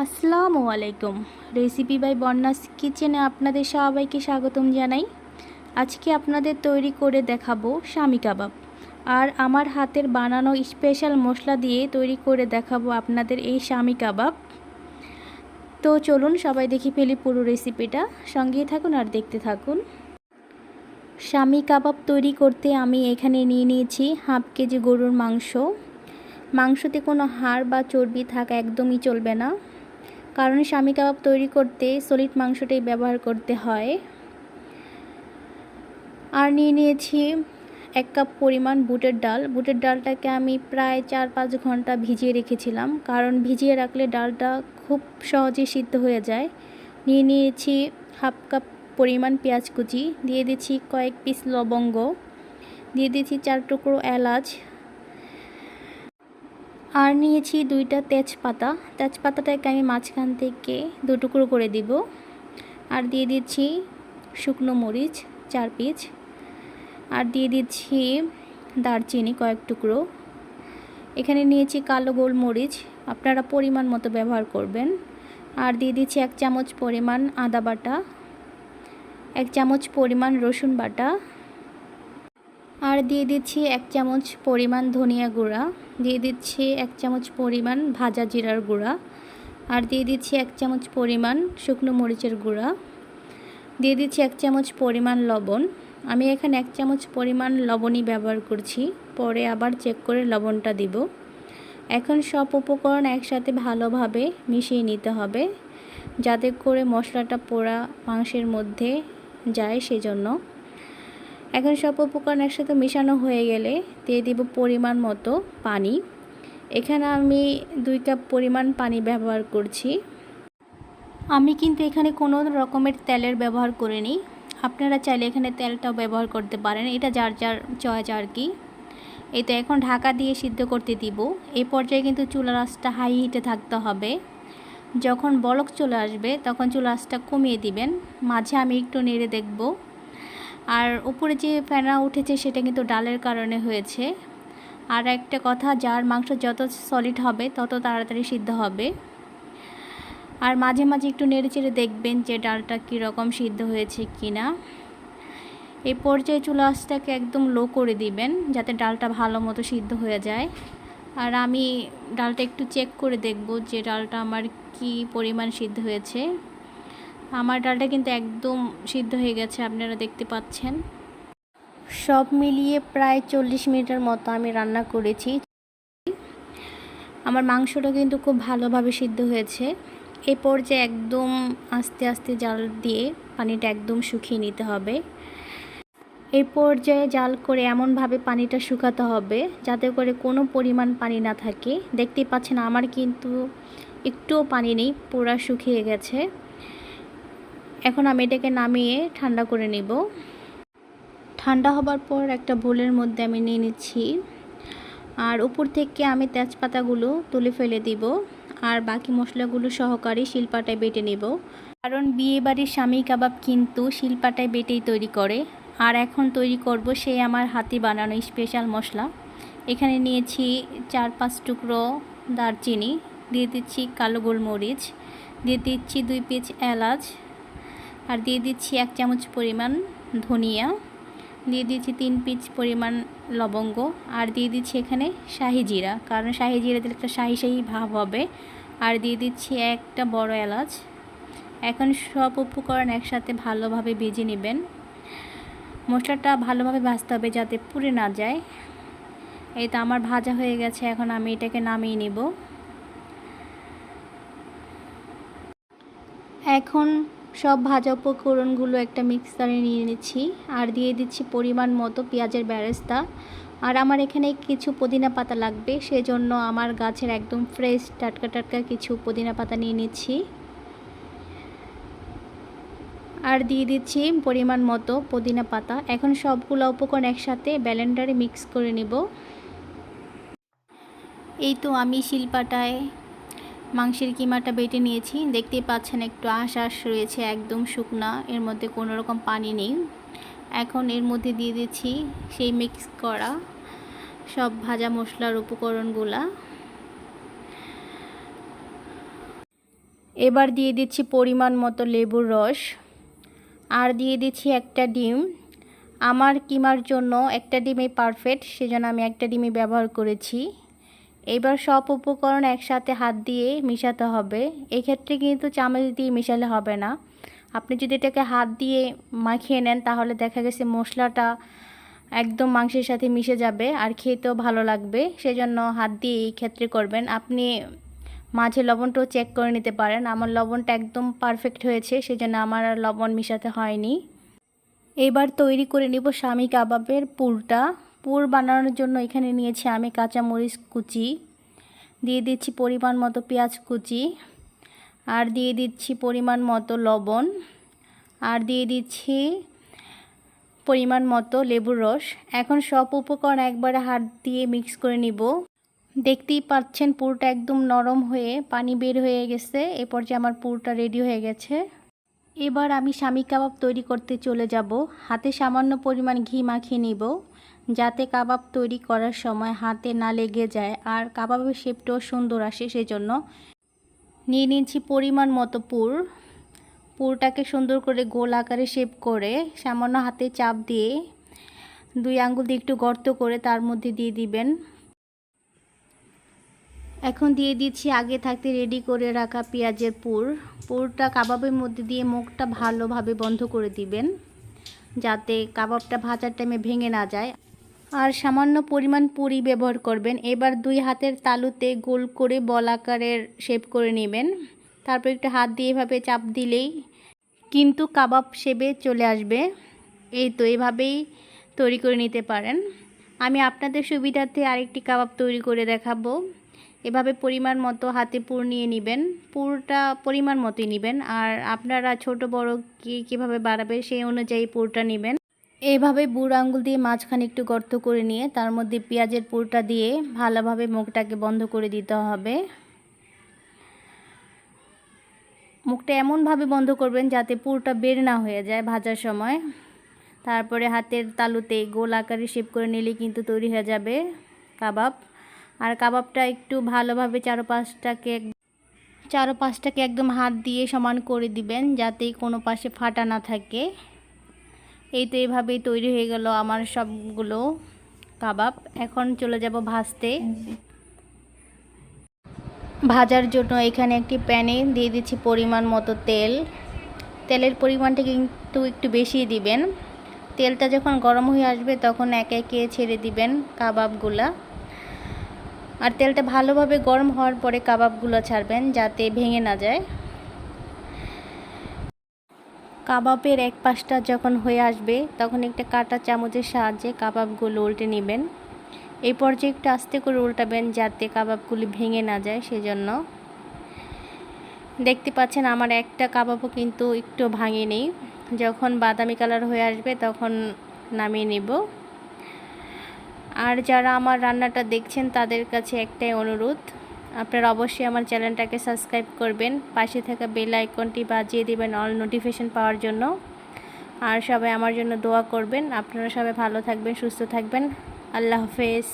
আসসালামু আলাইকুম। Recipe by বন্যাস কিচেনে আপনাদের সবাইকে স্বাগতম জানাই। আজকে আপনাদের তৈরি করে দেখাবো শামি কাবাব, আর আমার হাতের বানানো স্পেশাল মশলা দিয়ে তৈরি করে দেখাবো আপনাদের এই শামি কাবাব। তো চলুন সবাই দেখে ফেলি পুরো রেসিপিটা, সঙ্গেই থাকুন আর দেখতে থাকুন। শামি কাবাব তৈরি করতে আমি এখানে নিয়ে নিয়েছি হাফ কেজি গরুর মাংসতে কোনো হাড় বা চর্বি থাকা একদমই চলবে না, কারণ শামি কাবাব তৈরি করতে সলিড মাংসটাই ব্যবহার করতে হয়। আর নিয়ে নিয়েছি 1 কাপ পরিমাণ বুটের ডালটাকে আমি প্রায় 4-5 ঘন্টা ভিজিয়ে রেখেছিলাম, কারণ ভিজিয়ে রাখলে ডালটা খুব সহজে সিদ্ধ হয়ে যায়। নিয়ে নিয়েছি হাফ কাপ পরিমাণ পেঁয়াজ কুচি, দিয়ে দিচ্ছি কয়েক পিস লবঙ্গ, দিয়ে দিচ্ছি 4 টুকরো এলাচ, আর নিয়েছি 2টা তেজপাতাটাকে আমি মাঝখান থেকে 2 টুকরো করে দিব। আর দিয়ে দিচ্ছি শুকনো মরিচ 4 পিস, আর দিয়ে দিচ্ছি দারচিনি কয়েক টুকরো। এখানে নিয়েছি কালো গোলমরিচ, আপনারা পরিমাণ মতো ব্যবহার করবেন। আর দিয়ে দিচ্ছি 1 চামচ পরিমাণ আদা বাটা, 1 চামচ পরিমাণ রসুন বাটা, আর দিয়ে দিচ্ছি 1 চামচ পরিমাণ ধনিয়া গুঁড়া, দিয়ে দিচ্ছি 1 চামচ পরিমাণ ভাজা জিরার গুঁড়া, আর দিয়ে দিচ্ছি 1 চামচ পরিমাণ শুকনো মরিচের গুঁড়া, দিয়ে দিচ্ছি 1 চামচ পরিমাণ লবণ। আমি এখানে 1 চামচ পরিমাণ লবণই ব্যবহার করছি, পরে আবার চেক করে লবণটা দিব। এখন সব উপকরণ একসাথে ভালোভাবে মিশিয়ে নিতে হবে, যাতে করে মশলাটা পোড়া মাংসের মধ্যে যায় সেজন্য। এখন সব উপকরণ একসাথে মেশানো হয়ে গেলে দিয়ে দিব পরিমাণ মতো পানি। এখানে আমি 2 কাপ পরিমাণ পানি ব্যবহার করছি। আমি কিন্তু এখানে কোনো রকমের তেলের ব্যবহার করিনি, আপনারা চাইলে এখানে তেলটাও ব্যবহার করতে পারেন, এটা যার যার চয়েস আর কি। এই তো এখন ঢাকা দিয়ে সিদ্ধ করতে দিব। এই পর্যায়ে কিন্তু চুলার আঁচটা হাই হিটে থাকতে হবে। যখন বলক চলে আসবে তখন চুলার আঁচটা কমিয়ে দিবেন। মাঝে আমি একটু নেড়ে দেখব। আর উপরে যে ফেনা উঠেছে সেটা কিন্তু ডালের কারণে হয়েছে। আর একটা কথা, যার মাংস যত সলিড হবে তত তাড়াতাড়ি সিদ্ধ হবে। আর মাঝে মাঝে একটু নেড়ে চেড়ে দেখবেন যে ডালটা কীরকম সিদ্ধ হয়েছে কিনা। এই পর্যায়ে চুলা আঁচটাকে একদম লো করে দিবেন, যাতে ডালটা ভালো মতো সিদ্ধ হয়ে যায়। আর আমি ডালটা একটু চেক করে দেখব যে ডালটা আমার কি পরিমাণ সিদ্ধ হয়েছে। আমার ডালটা কিন্তু একদম সিদ্ধ হয়ে গেছে, আপনারা দেখতে পাচ্ছেন। সব মিলিয়ে প্রায় 40 মিনিটের মতো আমি রান্না করেছি। আমার মাংসটা কিন্তু খুব ভালোভাবে সিদ্ধ হয়েছে। এই পর্যায়ে একদম আস্তে আস্তে জাল দিয়ে পানিটা একদম শুকিয়ে নিতে হবে। এই পর্যায়ে জাল করে এমনভাবে পানিটা শুকাতে হবে যাতে করে কোনো পরিমাণ পানি না থাকে। দেখতেই পাচ্ছেন আমার কিন্তু একটুও পানি নেই, পুরো শুকিয়ে গেছে। এখন আমি এটাকে নামিয়ে ঠান্ডা করে নেব। ঠান্ডা হবার পর একটা বোলের মধ্যে আমি নিয়ে নিচ্ছি, আর উপর থেকে আমি তেজপাতাগুলো তুলে ফেলে দিব, আর বাকি মশলাগুলো সহকারে শিলপাটায় বেটে নেব, কারণ বিয়েবাড়ির শামি কাবাব কিন্তু শিলপাটায় বেটেই তৈরি করে। আর এখন তৈরি করব সেই আমার হাতে বানানো স্পেশাল মশলা। এখানে নিয়েছি 4-5 টুকরো দারচিনি, দিয়ে দিচ্ছি কালো গোলমরিচ, দিয়ে দিচ্ছি 2 পিস এলাচ, আর দিয়ে দিচ্ছি 1 চামচ পরিমাণ ধনিয়া, দিয়ে দিচ্ছি 3 পিস পরিমাণ লবঙ্গ, আর দিয়ে দিচ্ছি এখানে শাহি জিরা, কারণ শাহি জিরা দিলে একটা শাহি শাহি ভাব হবে। আর দিয়ে দিচ্ছি একটা বড় এলাচ। এখন সব উপকরণ একসাথে ভালোভাবে ভেজে নেবেন। মশলাটা ভালোভাবে ভাজতে হবে যাতে পুড়ে না যায়। এই তো আমার ভাজা হয়ে গেছে, এখন আমি এটাকে নামিয়ে নেব। এখন সব ভাজা উপকরণগুলো একটা মিক্সারে নিয়ে নিচ্ছি, আর দিয়ে দিচ্ছি পরিমাণ মতো পেঁয়াজের বেরেস্তা। আর আমার এখানে কিছু পুদিনা পাতা লাগবে, সেজন্য আমার গাছের একদম ফ্রেশ টাটকা টাটকা কিছু পুদিনা পাতা নিয়ে নিচ্ছি। আর দিয়ে দিচ্ছি পরিমাণ মতো পুদিনা পাতা। এখন সবগুলো উপকরণ একসাথে ব্লেন্ডারে মিক্স করে নেব। এই তো আমি শিলপাটায় মাংসের কিমাটা বেটে নিয়েছি, দেখতেই পাচ্ছেন একটু আঁশ রয়েছে, একদম শুকনা, এর মধ্যে কোনো রকম পানি নেই। এখন এর মধ্যে দিয়ে দিচ্ছি সেই মিক্স করা সব ভাজা মশলার উপকরণগুলা। এবার দিয়ে দিচ্ছি পরিমাণ মতো লেবুর রস, আর দিয়ে দিচ্ছি একটা ডিম। আমার কিমার জন্য একটা ডিমই পারফেক্ট, সেজন্য আমি একটা ডিমই ব্যবহার করেছি। এবার সব উপকরণ একসাথে হাত দিয়ে মিশাতে হবে। এক্ষেত্রে কিন্তু চামচ দিয়ে মিশালে হবে না। আপনি যদি এটাকে হাত দিয়ে মাখিয়ে নেন তাহলে দেখা গেছে মশলাটা একদম মাংসের সাথে মিশে যাবে আর খেতেও ভালো লাগবে। সেজন্য হাত দিয়ে এই ক্ষেত্রে করবেন। আপনি মাঝে লবণটাও চেক করে নিতে পারেন। আমার লবণটা একদম পারফেক্ট হয়েছে, সেজন্য আমার আর লবণ মিশাতে হয়নি। এবার তৈরি করে নিব শামি কাবাবের পুরটা। পুর বানানোর জন্য এখানে নিয়েছি আমি কাঁচামরিচ কুচি, দিয়ে দিচ্ছি পরিমাণ মতো পেঁয়াজ কুচি, আর দিয়ে দিচ্ছি পরিমাণ মতো লবণ, আর দিয়ে দিচ্ছি পরিমাণ মতো লেবুর রস। এখন সব উপকরণ একবারে হাত দিয়ে মিক্স করে নিব। দেখতেই পাচ্ছেন পুরটা একদম নরম হয়ে পানি বের হয়ে গেছে। এ পর্যায়ে আমার পুরটা রেডি হয়ে গেছে। এবার আমি শামি কাবাব তৈরি করতে চলে যাব। হাতে সামান্য পরিমাণ ঘি মাখিয়ে নিব, যাতে কাবাব তৈরি করার সময় হাতে না লেগে যায় আর কাবাবের শেপটাও সুন্দর আসে। সেজন্য নিয়ে নিচ্ছি পরিমাণ মতো পুরটাকে সুন্দর করে গোল আকারে শেপ করে সামান্য হাতে চাপ দিয়ে 2 আঙ্গুল দিয়ে একটু গর্ত করে তার মধ্যে দিয়ে দিবেন। এখন দিয়ে দিচ্ছি আগে থাকতে রেডি করে রাখা পেঁয়াজের পুরটা কাবাবের মধ্যে দিয়ে মুখটা ভালোভাবে বন্ধ করে দিবেন, যাতে কাবাবটা ভাজার টাইমে ভেঙে না যায়। আর সামান্য পরিমাণ পুরি ব্যবহার করবেন। এবার 2 হাতের তালুতে গোল করে বল আকারের শেপ করে নেবেন। তারপর একটু হাত দিয়ে এভাবে চাপ দিলেই কিন্তু কাবাব শেপে চলে আসবে। এই তো এভাবেই তৈরি করে নিতে পারেন। আমি আপনাদের সুবিধার্থে আরেকটি কাবাব তৈরি করে দেখাবো। এভাবে পরিমাণ মতো হাতে পুর নিয়ে নেবেন। পুরটা পরিমাণ মতোই নেবেন, আর আপনারা ছোট বড় কীভাবে বাড়াবে সেই অনুযায়ী পুরটা নেবেন। এইভাবে বুড়ো আঙ্গুল দিয়ে মাঝখানে একটু গর্ত করে নিয়ে তার মধ্যে পেঁয়াজের পুরটা দিয়ে ভালোভাবে মুখটাকে বন্ধ করে দিতে হবে। মুখটা এমনভাবে বন্ধ করবেন যাতে পুরটা বের না হয়ে যায় ভাজার সময়। তারপরে হাতের তালুতে গোল আকারে শেপ করে নিলে কিন্তু তৈরি হয়ে যাবে কাবাব। আর কাবাবটা একটু ভালোভাবে চারপাশটাকে একদম হাত দিয়ে সমান করে দিবেন, যাতে কোনো পাশে ফাটা না থাকে। এই তো এভাবেই তৈরি হয়ে গেল আমার সবগুলো কাবাব। এখন চলে যাব ভাজতে। ভাজার জন্য এখানে একটি প্যানে দিয়ে দিচ্ছি পরিমাণ মতো তেলের পরিমাণটা কিন্তু একটু বেশি দিবেন। তেলটা যখন গরম হয়ে আসবে তখন একে একে ছেড়ে দিবেন কাবাবগুলা। আর তেলটা ভালোভাবে গরম হওয়ার পরে কাবাবগুলো ছাড়বেন, যাতে ভেঙে না যায়। কাবাবের এক পাশটা যখন হয়ে আসবে তখন একটা কাঁটা চামচের সাহায্যে কাবাবগুলো উল্টে নেবেন। এই পর্যায়ে একটু আস্তে করে উল্টাবেন, যাতে কাবাবগুলি ভেঙে না যায়। সেজন্য দেখতে পাচ্ছেন আমার একটা কাবাবও কিন্তু একটু ভাঙেনি। যখন বাদামি কালার হয়ে আসবে তখন নামিয়ে নেব। আর যারা আমার রান্নাটা দেখছেন তাদের কাছে একটাই অনুরোধ, আপনারা অবশ্যই আমার চ্যানেলটাকে সাবস্ক্রাইব করবেন, পাশে থাকা বেল আইকনটি বাজিয়ে দিবেন অল নোটিফিকেশন পাওয়ার জন্য। আর সবাই আমার জন্য দোয়া করবেন। আপনারা সবাই ভালো থাকবেন, সুস্থ থাকবেন। আল্লাহ হাফেজ।